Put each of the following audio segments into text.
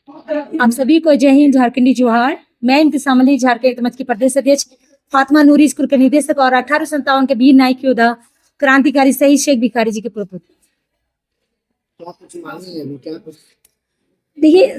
आप सभी को जय हिंद, झारखंडी जोहार। मैं इंतजाम अली, झारखंड मंच की प्रदेश अध्यक्ष, फातिमा नूरी स्कूल के निदेशक और 1857 के वीर नायक योद्धा क्रांतिकारी शहीद शेख भिखारी जी के पुत्र। देखिए,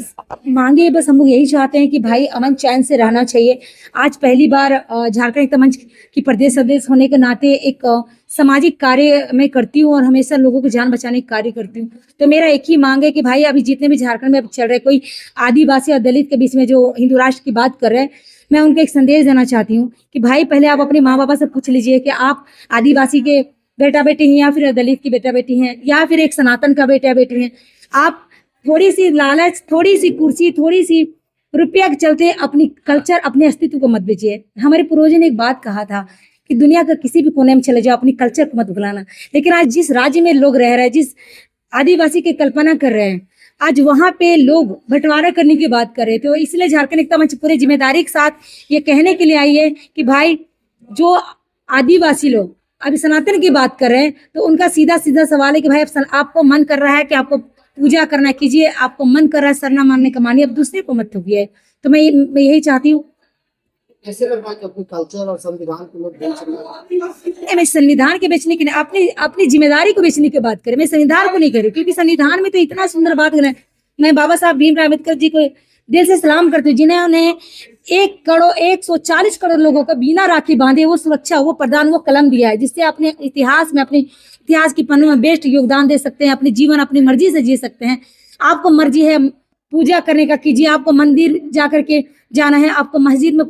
मांगे बस हम लोग यही चाहते हैं कि भाई अमन चैन से रहना चाहिए। आज पहली बार झारखंड मंच की प्रदेश अध्यक्ष होने के नाते एक सामाजिक कार्य मैं करती हूँ और हमेशा लोगों की जान बचाने का कार्य करती हूँ। तो मेरा एक ही मांग है कि भाई अभी जितने भी झारखंड में अब चल रहे कोई आदिवासी और दलित के बीच में जो हिंदू राष्ट्र की बात कर रहे हैं, मैं उनको एक संदेश देना चाहती हूँ कि भाई पहले आप अपने माँ बाप से पूछ लीजिए कि आप आदिवासी के बेटा बेटी हैं या फिर दलित की बेटा बेटी हैं या फिर एक सनातन का बेटा बेटी हैं। आप थोड़ी सी लालच, थोड़ी सी कुर्सी, थोड़ी सी रुपया के चलते अपनी कल्चर, अपने अस्तित्व को मत बेचिए। हमारे पूर्वजों ने एक बात कहा था कि दुनिया का किसी भी कोने में चले जाओ, अपनी कल्चर को मत भुलाना। लेकिन आज जिस राज्य में लोग रह रहे हैं, जिस आदिवासी की कल्पना कर रहे हैं, आज वहाँ पे लोग बंटवारा करने की बात कर रहे थे। तो इसलिए झारखंड एकता मंच पूरी जिम्मेदारी के साथ ये कहने के लिए आई है कि भाई जो आदिवासी लोग अभी सनातन की बात कर रहे हैं, तो उनका सीधा सीधा सवाल है कि भाई आपको मन कर रहा है कि आपको पूजा करना कीजिए, आपको मन कर रहा है सरना मानने का मानिए, अब दूसरे को मत ठोकिए। तो मैं यही चाहती हूँ। ऐसे लगता है कि अपनी कल्चर और संविधान को लोग बेच रहे हैं। मैं संविधान के बेचने की नहीं, अपनी जिम्मेदारी को बेचने की बात करें। मैं संविधान को नहीं करूँ, क्योंकि संविधान में तो इतना सुंदर बात है। मैं बाबा साहब भीमराव अम्बेडकर जी को दिल से सलाम करती हूँ, जिन्होंने 140 करोड़ लोगों को बिना राखी बांधे वो सुरक्षा, वो प्रदान, वो कलम दिया है, जिससे अपने इतिहास में, अपने इतिहास की पन्नों में बेस्ट योगदान दे सकते हैं। अपने जीवन अपनी मर्जी से जी सकते हैं। आपको मर्जी है पूजा करने का कीजिए, आपको मंदिर जा करके जाना है, आपको मस्जिद में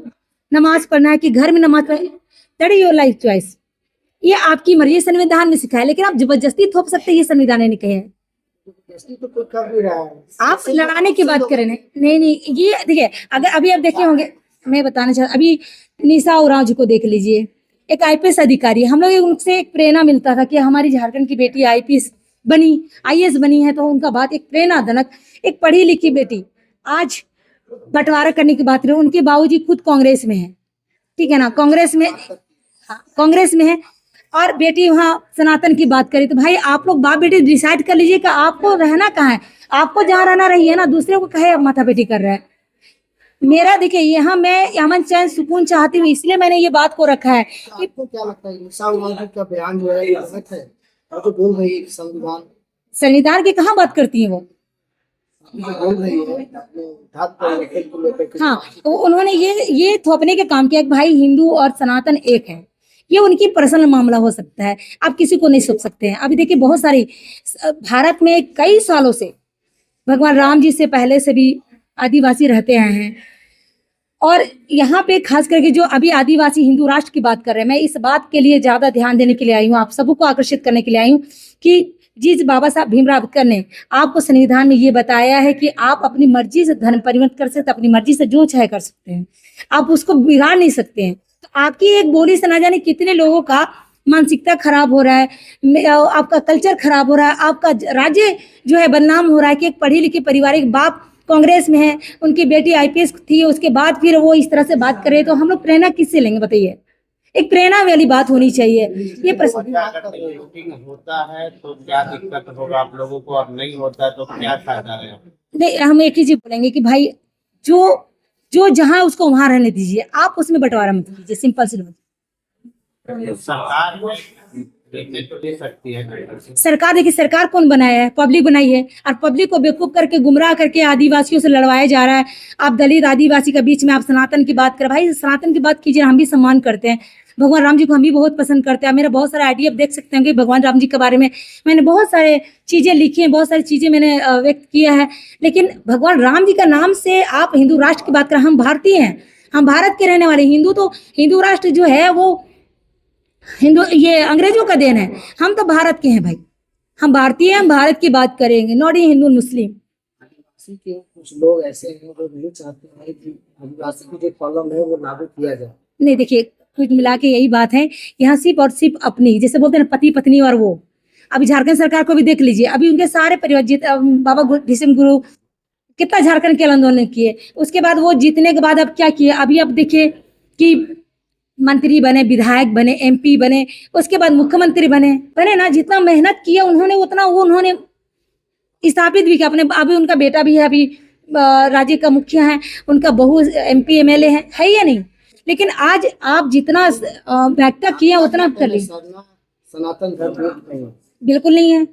नमाज पढ़ना है कि घर में नमाज पढ़ना, that is your life choice. ये आपकी मर्जी, संविधान में सिखाया। लेकिन आप जबरदस्ती थोप सकते हैं, ये संविधान ने कहे हैं। तो कोई कर नहीं रहा है। आप लड़ाने की बात करें नहीं, ये देखिए, अगर अभी आप देखे होंगे, मैं बताना चाहता, अभी निशा उरांव जी को देख लीजिए, एक आईपीएस अधिकारी। हम लोग उनसे एक प्रेरणा मिलता था कि हमारी झारखंड की बेटी आईपीएस बनी, आईएएस बनी है, तो उनका बात एक प्रेरणाजनक। एक पढ़ी लिखी बेटी आज बंटवारा करने की बात रहे, उनके बाबूजी खुद कांग्रेस में है, ठीक है ना, कांग्रेस में है, और बेटी वहाँ सनातन की बात करी। तो भाई आप लोग बाप बेटी डिसाइड कर लीजिए कि आपको रहना कहाँ है। आपको जहाँ रहना रहिए ना, दूसरे को कहे माथा बेटी कर रहा है। मेरा देखिए, यहाँ मैं अमन चैन सुकून चाहती हूँ, इसलिए मैंने ये बात को रखा है। आपको क्या लगता है निशा उरांव जी का बयान जो है ये गलत है, और जो बोल रही है संविधान की कहाँ बात करती है वो? बोल रही है अपने धात पर को लेकर। हाँ, तो उन्होंने ये थोपने के काम किया कि भाई हिंदू और सनातन एक है। ये उनकी पर्सनल मामला हो सकता है, आप किसी को नहीं सोच सकते हैं। अभी देखिए, बहुत सारी भारत में कई सालों से भगवान राम जी से पहले से भी आदिवासी रहते आए हैं, और यहाँ पे खास करके जो अभी आदिवासी हिंदू राष्ट्र की बात कर रहे हैं, मैं इस बात के लिए ज्यादा ध्यान देने के लिए आई हूँ, आप सबको आकर्षित करने के लिए आई हूँ कि जिस बाबा साहब भीमराव अम्बेडकर ने आपको संविधान में ये बताया है कि आप अपनी मर्जी से धर्म परिवर्तन कर सकते, अपनी मर्जी से जो चाहे कर सकते हैं, आप उसको बिगाड़ नहीं सकते हैं। तो आपकी एक बोली से ना जाने कितने लोगों का मानसिकता खराब हो रहा है, आपका कल्चर खराब हो रहा है, आपका राज्य जो है बदनाम हो रहा है कि एक पढ़ी लिखी पारिवारिक बाप कांग्रेस में है, उनकी बेटी आईपीएस थी, उसके बाद फिर वो इस तरह से बात करे, तो हम लोग प्रेरणा किससे लेंगे बताइए? एक प्रेरणा वाली बात होनी चाहिए। ये होता है तो क्या दिक्कत होगा आप लोगों को, अब नहीं होता है तो क्या फायदा है? नहीं, हम एक ही चीज बोलेंगे कि भाई जो जहां उसको वहां रहने दीजिए, आप उसमें बंटवारा मत कीजिए, सिंपल सी बात। सरकार तो दे सकती है। सरकार देखिए, सरकार कौन बनाया है? पब्लिक बनाई है, और पब्लिक को बेवकूफ करके, गुमराह करके आदिवासियों से लड़वाया जा रहा है। आप दलित आदिवासी के बीच में आप सनातन की बात कर, भाई सनातन की बात कीजिए, हम भी सम्मान करते हैं। भगवान राम जी को हम भी बहुत पसंद करते हैं। मेरा बहुत सारा आइडिया देख सकते हैं कि भगवान राम जी के बारे में मैंने बहुत सारे चीजें लिखी हैं, बहुत सारी चीजें मैंने व्यक्त किया है। लेकिन भगवान राम जी का नाम से आप हिंदू राष्ट्र की बात करें, हम भारतीय हैं, हम भारत के रहने वाले। हिंदू राष्ट्र जो है वो ये अंग्रेजों का देन है, हम तो भारत के हैं भाई, हम भारतीय हैं, हम भारत की बात करेंगे, नॉट हिंदू मुस्लिम। आदिवासी के कुछ लोग ऐसे हैं जो नहीं चाहते हैं कि आदिवासी की जो कॉलम है वो लागू किया जाए। नहीं, देखिए, कुछ मिला के यही बात है, यहाँ सिर्फ और सिर्फ अपनी, जैसे बोलते हैं पति पत्नी, और वो अभी झारखंड सरकार को भी देख लीजिए, अभी उनके सारे परिवार बाबा भीष्म गुरु कितना झारखंड के आंदोलन किए, उसके बाद वो जीतने के बाद अब क्या किए, अभी अब देखिए कि मंत्री बने, विधायक बने, एमपी बने, उसके बाद मुख्यमंत्री बने ना। जितना मेहनत किया उन्होंने, उतना वो उन्होंने स्थापित भी किया अपने। अभी उनका बेटा भी है, अभी राज्य का मुखिया है, उनका बहू MP MLA है या नहीं? लेकिन आज आप जितना व्याख्या किए उतना कर ली, सनातन धर्म नहीं है। बिल्कुल नहीं है।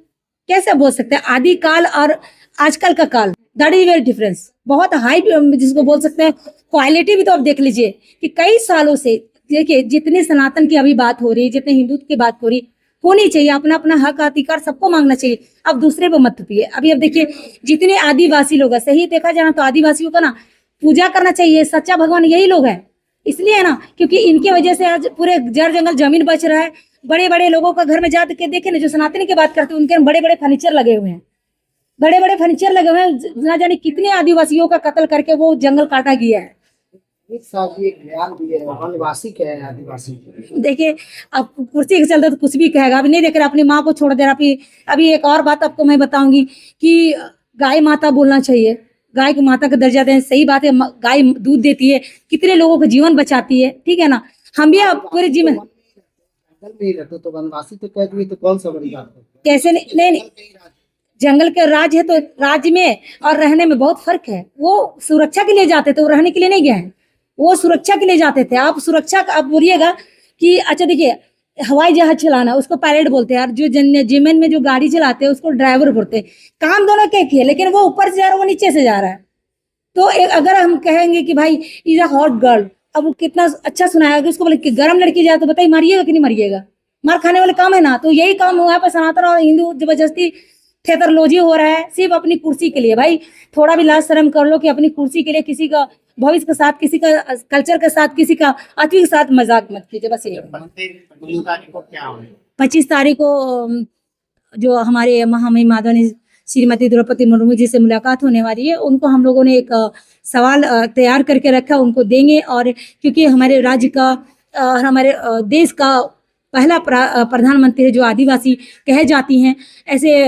कैसे बोल सकते हैं आदि काल और आजकल का काल, दैट इज वेरी डिफरेंस, बहुत हाई जिसको बोल सकते हैं क्वालिटी भी। तो आप देख लीजिए कि कई सालों से देखिए जितने सनातन की अभी बात हो रही है, जितने हिंदू की बात हो रही, होनी चाहिए, अपना अपना हक अधिकार सबको मांगना चाहिए। अब दूसरे पे मत थोपिए। अभी अब देखिए जितने आदिवासी लोग हैं, सही देखा जाए तो आदिवासियों का ना पूजा करना चाहिए, सच्चा भगवान यही लोग हैं। इसलिए है ना, क्योंकि इनकी वजह से आज पूरे जड़ जंगल जमीन बच रहा है। बड़े बड़े लोगों का घर में जा के देखे ना, जो सनातनी की बात करते हैं उनके बड़े बड़े फर्नीचर लगे हुए हैं, बड़े बड़े फर्नीचर लगे हुए हैं। ना जाने कितने आदिवासियों का कत्ल करके वो जंगल काटा गया है। एक साथ ये ज्ञान भी है, वनवासी क्या है आदिवासी। देखिए अब कुर्सी के चलते तो कुछ भी कहेगा। अभी नहीं देख रहा, अपनी माँ को छोड़ दे रहा। अभी एक और बात आपको मैं बताऊंगी कि गाय माता बोलना चाहिए, गाय को माता का दर्जा दें, सही बात है। गाय दूध देती है, कितने लोगों का जीवन बचाती है, ठीक है ना। हम भी अब पूरे जीवन जंगल में ही रहते तो वनवासी तो कह दिए तो कौन सा बड़ी बात है। कैसे नहीं, जंगल के राज है तो राज्य में और रहने में बहुत फर्क है। वो सुरक्षा के लिए जाते थे, वो रहने के लिए नहीं गए हैं, वो सुरक्षा के लिए जाते थे। आप सुरक्षा का आप बोलिएगा कि अच्छा देखिए हवाई जहाज चलाना उसको पायलट बोलते हैं, और जो जमीन में जो गाड़ी चलाते हैं उसको ड्राइवर बोलते हैं। काम दोनों के किए, लेकिन वो ऊपर से जा रहा है, वो नीचे से जा रहा है। तो अगर हम कहेंगे कि भाई इज अ हॉट गर्ल, अब वो कितना अच्छा सुनाया, उसको बोले कि गर्म लड़की जाए तो बताइए मारिएगा कि नहीं मारिएगा? मार खाने वाले काम है ना। तो यही काम हुआ है पर सनातन और हिंदू जबरदस्ती थेतरलोजी हो रहा है सिर्फ अपनी कुर्सी के लिए। भाई थोड़ा भी लाज शर्म कर लो कि अपनी कुर्सी के लिए किसी का भविष्य के साथ, किसी का कल्चर के साथ, किसी का अतिथि के साथ मजाक मत कीजिए। बस ये 25 तारीख को क्या होने? 25 तारीख को जो हमारे महामहिम माधवनी श्रीमती द्रौपदी मुर्मू जी से मुलाकात होने वाली है, उनको हम लोगों ने एक सवाल तैयार करके रखा, उनको देंगे। और क्योंकि हमारे राज्य का और हमारे देश का पहला प्रधानमंत्री है जो आदिवासी कहे जाती हैं, ऐसे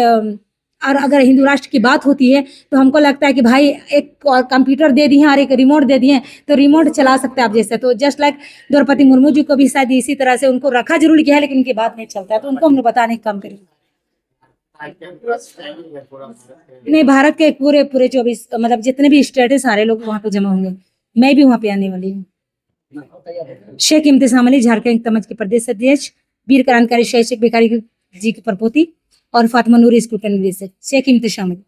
और अगर हिंदू राष्ट्र की बात होती है तो हमको लगता है कि भाई एक कंप्यूटर दे दिए और एक रिमोट दे दिए तो रिमोट चला सकते हैं आप जैसे। तो जस्ट लाइक द्रौपदी मुर्मू जी को भी शायद इसी तरह से उनको रखा जरूर गया है, लेकिन उनकी बात नहीं चलता है, तो उनको हमने बताने का काम करेंगे। नहीं, भारत के पूरे 24 मतलब जितने भी स्टेट है सारे लोग वहाँ पे जमा होंगे। मैं भी वहाँ पे आने वाली हूँ। शेख इम्तिसाम अली झारखंड तमज के प्रदेश अध्यक्ष, वीर क्रांतिकारी शेख भिखारी जी की प्रपोती और फातिमा नूरी स्कूल के निदेशक शेख इम्तिसाम अली।